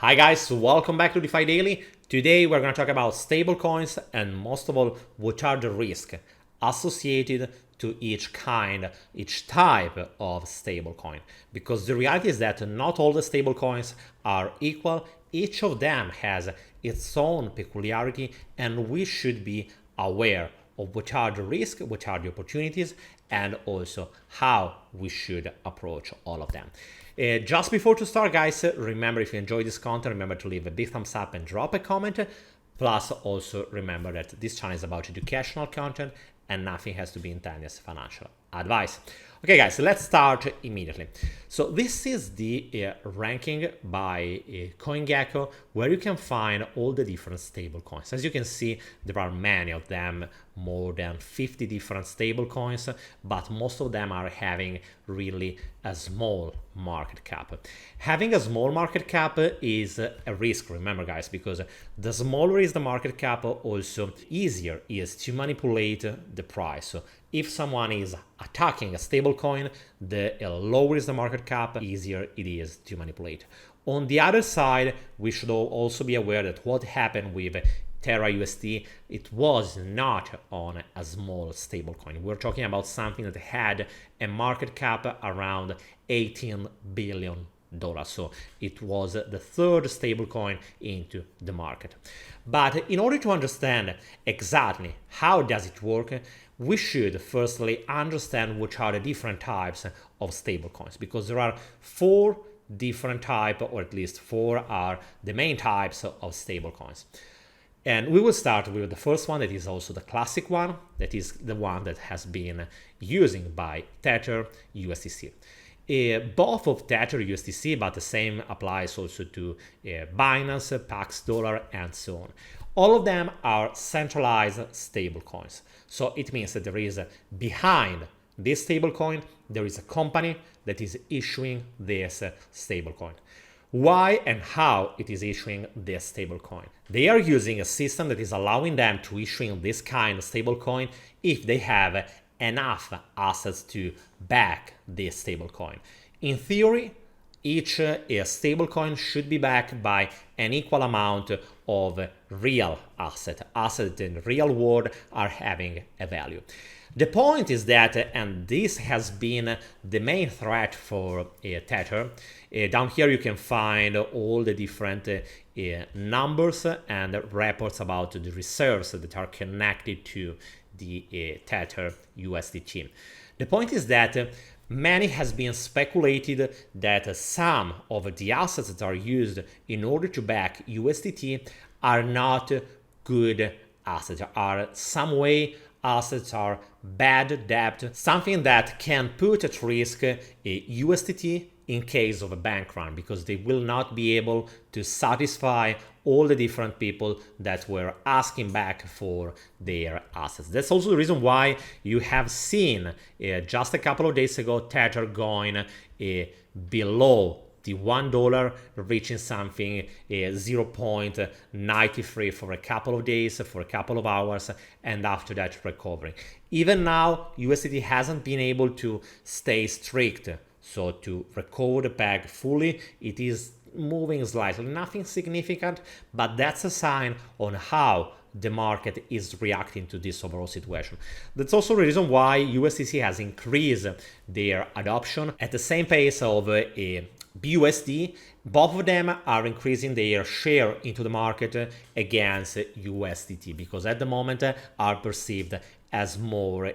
Hi guys, welcome back to DeFi Daily. Today we're going to talk about stablecoins and most of all, what are the risks associated to each type of stablecoin. Because the reality is that not all the stablecoins are equal. Each of them has its own peculiarity and we should be aware of what are the risks, what are the opportunities, and also how we should approach all of them. Just before to start, guys, remember if you enjoy this content, remember to leave a big thumbs up and drop a comment. Plus, also remember that this channel is about educational content and nothing has to be intended as financial advice. Okay, guys, let's start immediately. So this is the ranking by Coingecko, where you can find all the different stable coins. As you can see, there are many of them, more than 50 different stable coins, but most of them are having really a small market cap. Having a small market cap is a risk, remember guys, because the smaller is the market cap, also easier is to manipulate the price. So if someone is attacking a stable coin, the lower is the market cap, easier it is to manipulate. On the other side, we should also be aware that what happened with Theter USD, it was not on a small stablecoin. We're talking about something that had a market cap around $18 billion. So it was the third stablecoin into the market. But in order to understand exactly how does it work, we should firstly understand what are the different types of stablecoins, because there are four different types, or at least four are the main types of stablecoins. And we will start with the first one, that is also the classic one, that is the one that has been using by Theter USDC. Both of Theter USDC, but the same applies also to Binance, Pax Dollar, and so on. All of them are centralized stablecoins. So it means that there is behind this stablecoin, there is a company that is issuing this stablecoin. Why and how it is issuing this stablecoin? They are using a system that is allowing them to issue this kind of stablecoin if they have enough assets to back this stablecoin. In theory, each stablecoin should be backed by an equal amount of real assets that in the real world are having a value. The point is that, and this has been the main threat for Theter, down here you can find all the different numbers and reports about the reserves that are connected to the Theter USDT. The point is that many has been speculated that some of the assets that are used in order to back USDT are not good assets, are some way assets are bad debt, something that can put at risk a USDT in case of a bank run, because they will not be able to satisfy all the different people that were asking back for their assets. That's also the reason why you have seen just a couple of days ago Theter going below the $1, reaching something 0.93 for a couple of days, for a couple of hours, and after that recovering. Even now, USDT hasn't been able to stay strict, so to recover the peg fully, it is moving slightly, nothing significant, but that's a sign on how the market is reacting to this overall situation. That's also the reason why USDC has increased their adoption at the same pace of BUSD. Both of them are increasing their share into the market against USDT, because at the moment are perceived as more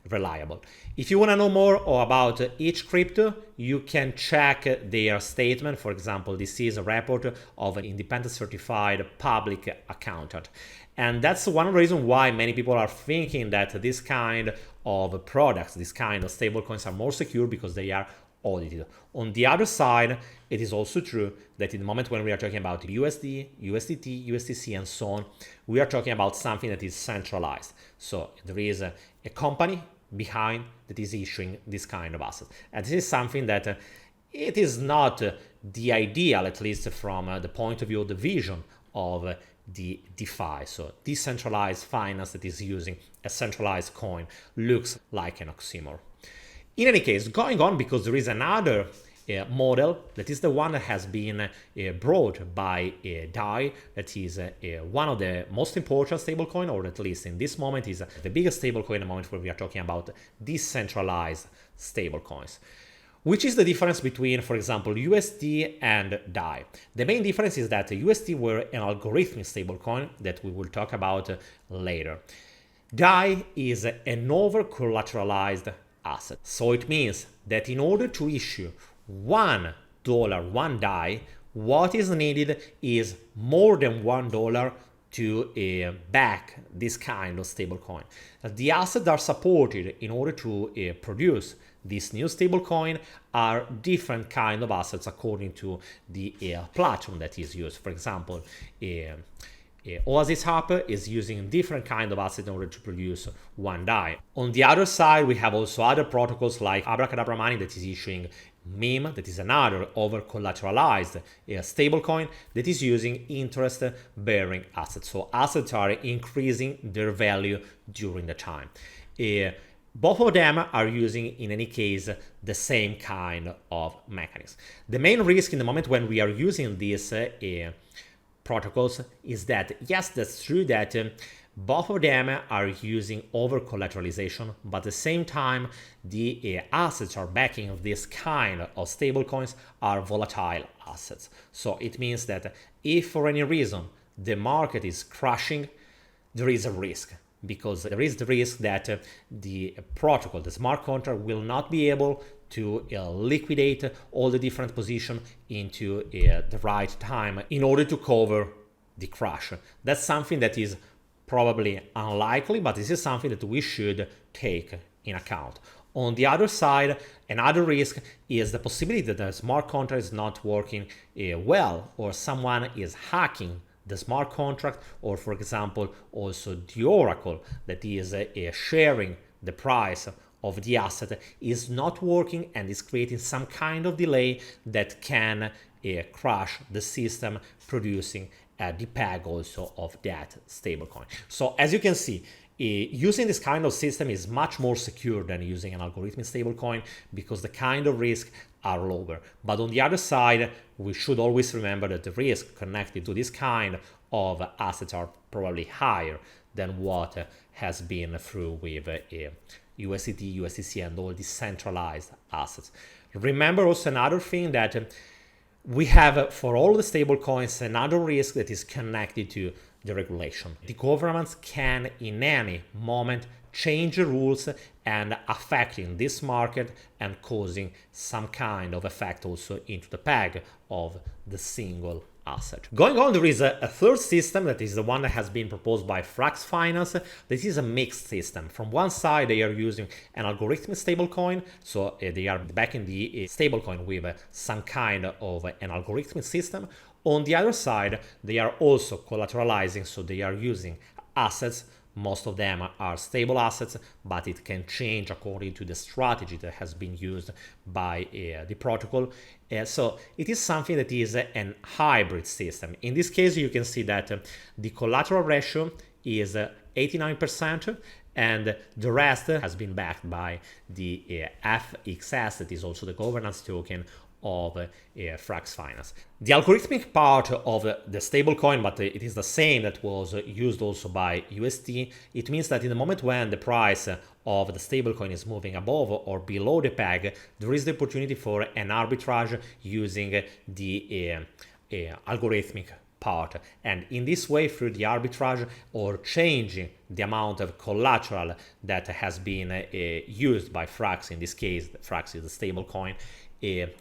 reliable. If you want to know more about each crypto, you can check their statement. For example, this is a report of an independent certified public accountant. And that's one reason why many people are thinking that this kind of products, this kind of stablecoins are more secure, because they are audited. On the other side, it is also true that in the moment when we are talking about USD, USDT, USDC, and so on, we are talking about something that is centralized. So there is a company behind that is issuing this kind of assets. And this is something that it is not the ideal, at least from the point of view of the vision of the DeFi. So decentralized finance that is using a centralized coin looks like an oxymoron. In any case, going on, because there is another model, that is the one that has been brought by DAI, that is one of the most important stablecoin, or at least in this moment is the biggest stablecoin in the moment where we are talking about decentralized stablecoins. Which is the difference between, for example, USD and DAI? The main difference is that USD were an algorithmic stablecoin that we will talk about later. DAI is an over-collateralized asset. So it means that in order to issue $1, one DAI, what is needed is more than $1 to back this kind of stablecoin. The assets that are supported in order to produce this new stablecoin are different kind of assets according to the platform that is used. For example, Oasis App is using different kind of assets in order to produce one DAI. On the other side, we have also other protocols like Abracadabra Money that is issuing MIM, that is another over-collateralized stablecoin that is using interest-bearing assets. So assets are increasing their value during the time. Both of them are using, in any case, the same kind of mechanism. The main risk in the moment when we are using these protocols is that, yes, that's true that both of them are using over-collateralization, but at the same time, the assets are backing of this kind of stablecoins are volatile assets. So it means that if for any reason the market is crashing, there is a risk, because there is the risk that the protocol, the smart contract, will not be able to liquidate all the different positions into the right time in order to cover the crash. That's something that is probably unlikely, but this is something that we should take in account. On the other side, another risk is the possibility that the smart contract is not working well, or someone is hacking the smart contract, or for example also the oracle that is sharing the price of the asset is not working and is creating some kind of delay that can crash the system, producing the peg also of that stablecoin. So as you can see, using this kind of system is much more secure than using an algorithmic stablecoin, because the kind of risk are lower. But on the other side, we should always remember that the risk connected to this kind of assets are probably higher than what has been through with USDT, USDC, and all these centralized assets. Remember also another thing, that we have for all the stablecoins another risk that is connected to the regulation. The governments can in any moment change the rules and affecting this market and causing some kind of effect also into the peg of the single asset. Going on, there is a third system that is the one that has been proposed by FRAX Finance. This is a mixed system. From one side, they are using an algorithmic stablecoin, so they are backing the stablecoin with some kind of an algorithmic system. On the other side, they are also collateralizing, so they are using assets. Most of them are stable assets, but it can change according to the strategy that has been used by the protocol. So it is something that is an hybrid system. In this case, you can see that the collateral ratio is 89%, and the rest has been backed by the FXS, that is also the governance token of FRAX Finance. The algorithmic part of the stablecoin, but it is the same that was used also by UST. It means that in the moment when the price of the stablecoin is moving above or below the peg, there is the opportunity for an arbitrage using the algorithmic part. And in this way, through the arbitrage or changing the amount of collateral that has been used by FRAX, in this case, FRAX is the stablecoin,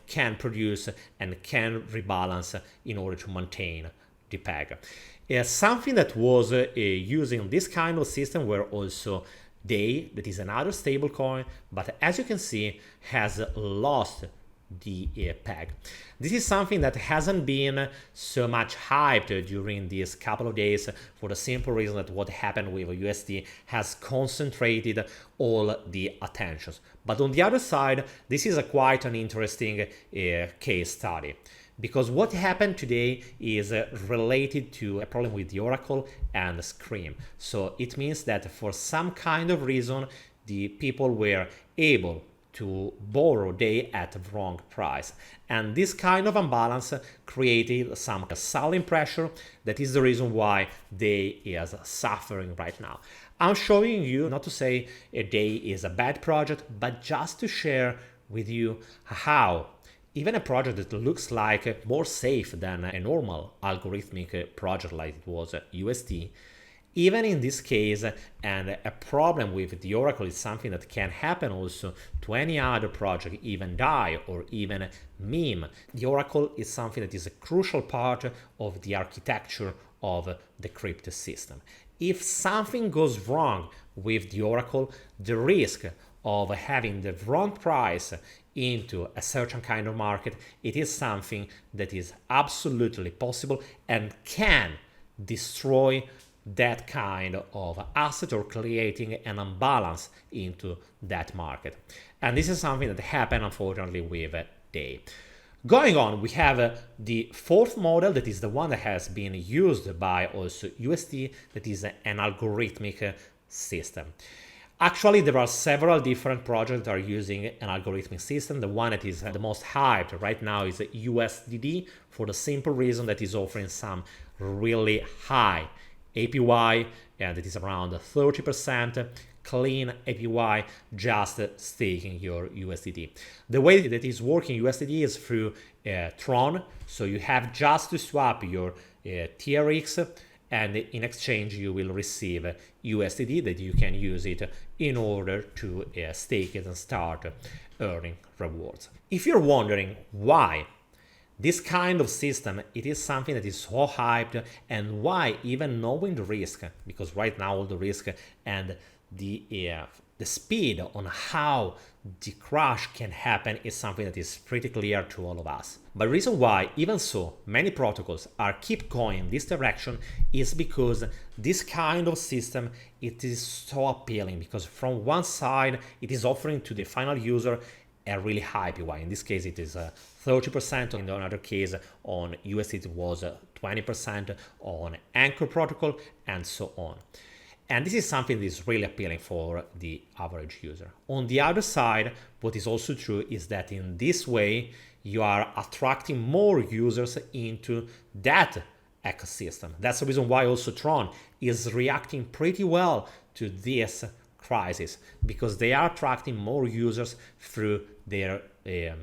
can produce and can rebalance in order to maintain the peg. Something that was using this kind of system were also DAI, that is another stablecoin, but as you can see has lost the peg. This is something that hasn't been so much hyped during these couple of days, for the simple reason that what happened with USD has concentrated all the attentions. But on the other side, this is quite an interesting case study, because what happened today is related to a problem with the Oracle and Scream. So it means that for some kind of reason, the people were able to borrow DAI at the wrong price. And this kind of imbalance created some selling pressure. That is the reason why DAI is suffering right now. I'm showing you, not to say DAI is a bad project, but just to share with you how even a project that looks like more safe than a normal algorithmic project like it was USD, even in this case, and a problem with the Oracle is something that can happen also to any other project, even DAI or even MIM. The Oracle is something that is a crucial part of the architecture of the crypto system. If something goes wrong with the Oracle, the risk of having the wrong price into a certain kind of market, it is something that is absolutely possible and can destroy that kind of asset or creating an imbalance into that market. And this is something that happened, unfortunately, with DAI. Going on, we have the fourth model, that is the one that has been used by also USD, that is an algorithmic system. Actually, there are several different projects that are using an algorithmic system. The one that is the most hyped right now is USDD, for the simple reason that is offering some really high APY, and it is around 30%, clean APY, just staking your USDT. The way that is working USDT is through Tron, so you have just to swap your TRX, and in exchange you will receive USDD that you can use it in order to stake it and start earning rewards. If you're wondering why this kind of system, it is something that is so hyped, and why, even knowing the risk, because right now all the risk and the speed on how the crash can happen is something that is pretty clear to all of us. But the reason why, even so, many protocols are keep going in this direction is because this kind of system, it is so appealing, because from one side it is offering to the final user a really high APY. In this case it is 30%, in another case on USD it was 20%, on Anchor protocol, and so on. And this is something that is really appealing for the average user. On the other side, what is also true is that in this way you are attracting more users into that ecosystem. That's the reason why also Tron is reacting pretty well to this crisis, because they are attracting more users through their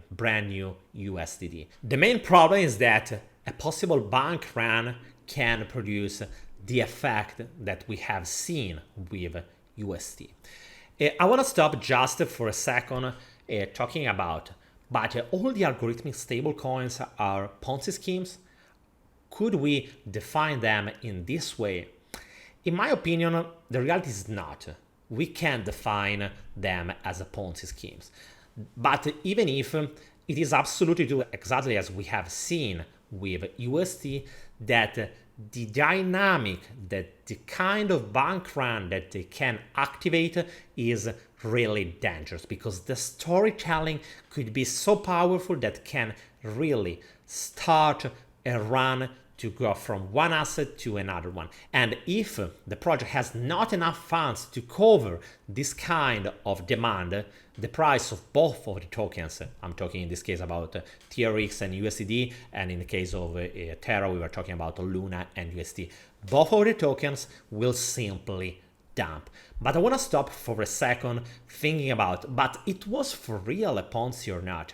brand new USDD. The main problem is that a possible bank run can produce the effect that we have seen with USD. I want to stop just for a second talking about, but all the algorithmic stablecoins are Ponzi schemes. Could we define them in this way? In my opinion, the reality is not. We can define them as a Ponzi schemes. But even if it is absolutely true, exactly as we have seen with USD, that the dynamic, that the kind of bank run that they can activate is really dangerous, because the storytelling could be so powerful that can really start a run to go from one asset to another one. And if the project has not enough funds to cover this kind of demand, the price of both of the tokens, I'm talking in this case about TRX and USDD, and in the case of Terra, we were talking about Luna and USD, both of the tokens will simply dump. But I want to stop for a second thinking about, but it was for real a Ponzi or not?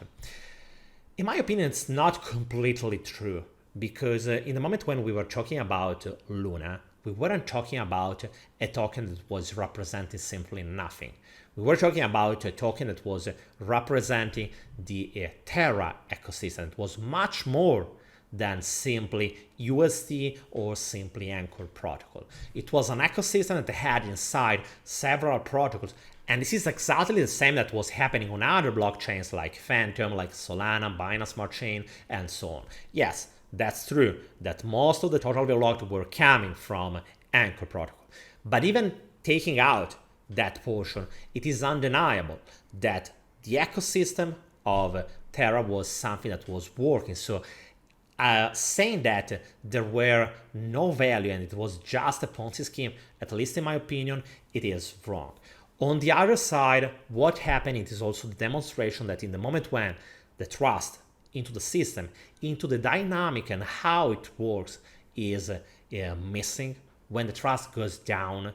In my opinion, it's not completely true. Because in the moment when we were talking about Luna, we weren't talking about a token that was representing simply nothing. We were talking about a token that was representing the Terra ecosystem. It was much more than simply USD or simply Anchor protocol. It was an ecosystem that had inside several protocols. And this is exactly the same that was happening on other blockchains like Phantom, like Solana, Binance Smart Chain, and so on. Yes, that's true that most of the total value locked were coming from Anchor protocol. But even taking out that portion, it is undeniable that the ecosystem of Terra was something that was working. So saying that there were no value and it was just a Ponzi scheme, at least in my opinion, it is wrong. On the other side, what happened, it is also the demonstration that in the moment when the trust into the system, into the dynamic and how it works is missing, when the trust goes down,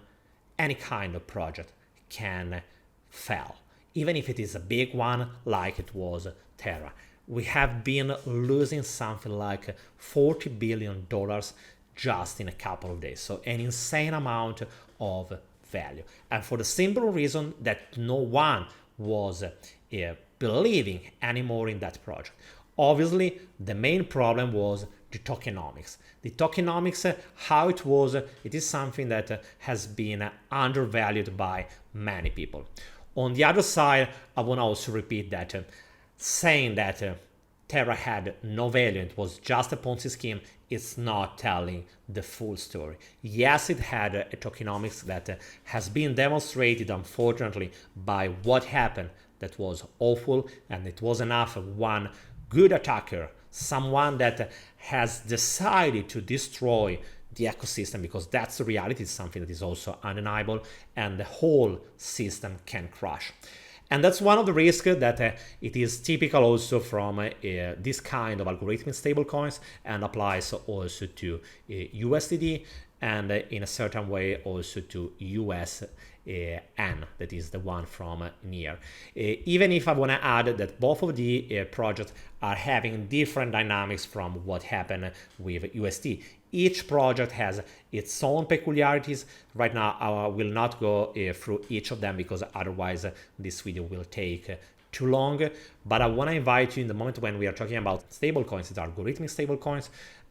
any kind of project can fail, even if it is a big one like it was Terra. We have been losing something like $40 billion just in a couple of days, so an insane amount of value, and for the simple reason that no one was believing anymore in that project. Obviously, the main problem was the tokenomics. The tokenomics, how it was, it is something that has been undervalued by many people. On the other side, I want to also repeat that saying that Terra had no value, it was just a Ponzi scheme, it's not telling the full story. Yes, it had a tokenomics that has been demonstrated, unfortunately, by what happened that was awful, and it was enough of one good attacker, someone that has decided to destroy the ecosystem, because that's the reality, it's something that is also undeniable, and the whole system can crash. And that's one of the risks that it is typical also from this kind of algorithmic stablecoins, and applies also to USDD, and in a certain way also to USN, that is the one from near. Even if I want to add that both of the projects are having different dynamics from what happened with UST. Each project has its own peculiarities. Right now, I will not go through each of them, because otherwise this video will take too long. But I want to invite you, in the moment when we are talking about stablecoins, it's algorithmic stablecoins.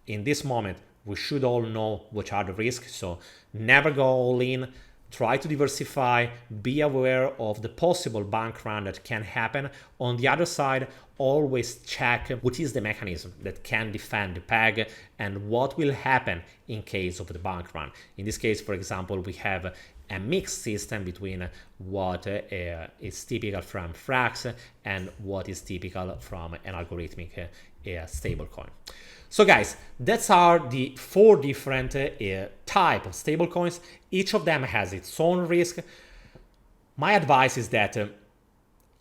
In this moment, we should all know what are the risks. So never go all in. Try to diversify, be aware of the possible bank run that can happen. On the other side, always check what is the mechanism that can defend the peg and what will happen in case of the bank run. In this case, for example, we have a mixed system between what is typical from FRAX and what is typical from an algorithmic stablecoin. So guys, that's are the 4 different type of stablecoins. Each of them has its own risk. My advice is that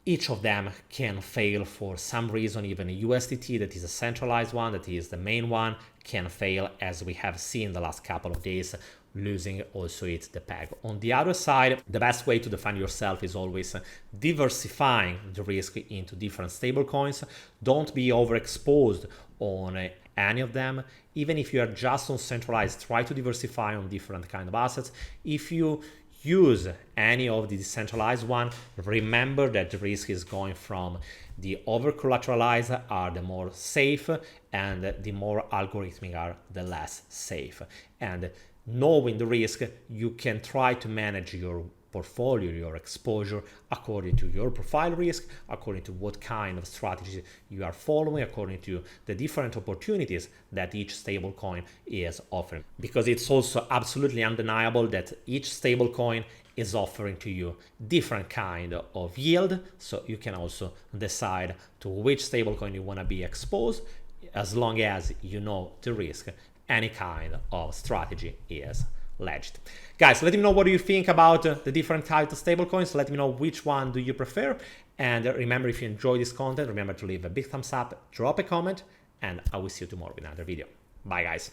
each of them can fail for some reason. Even a USDT, that is a centralized one, that is the main one, can fail, as we have seen the last couple of days, losing also the peg. On the other side, the best way to defend yourself is always diversifying the risk into different stablecoins. Don't be overexposed on any of them. Even if you are just on centralized, try to diversify on different kind of assets. If you use any of the decentralized one, remember that the risk is going from the overcollateralized are the more safe, and the more algorithmic are the less safe. And knowing the risk, you can try to manage your portfolio, your exposure, according to your profile risk, according to what kind of strategy you are following, according to the different opportunities that each stablecoin is offering. Because it's also absolutely undeniable that each stablecoin is offering to you different kind of yield, so you can also decide to which stablecoin you want to be exposed, as long as you know the risk. Any kind of strategy is legit. Guys, let me know what do you think about the different types of stablecoins. Let me know which one do you prefer. And remember, if you enjoy this content, remember to leave a big thumbs up, drop a comment, and I will see you tomorrow with another video. Bye, guys.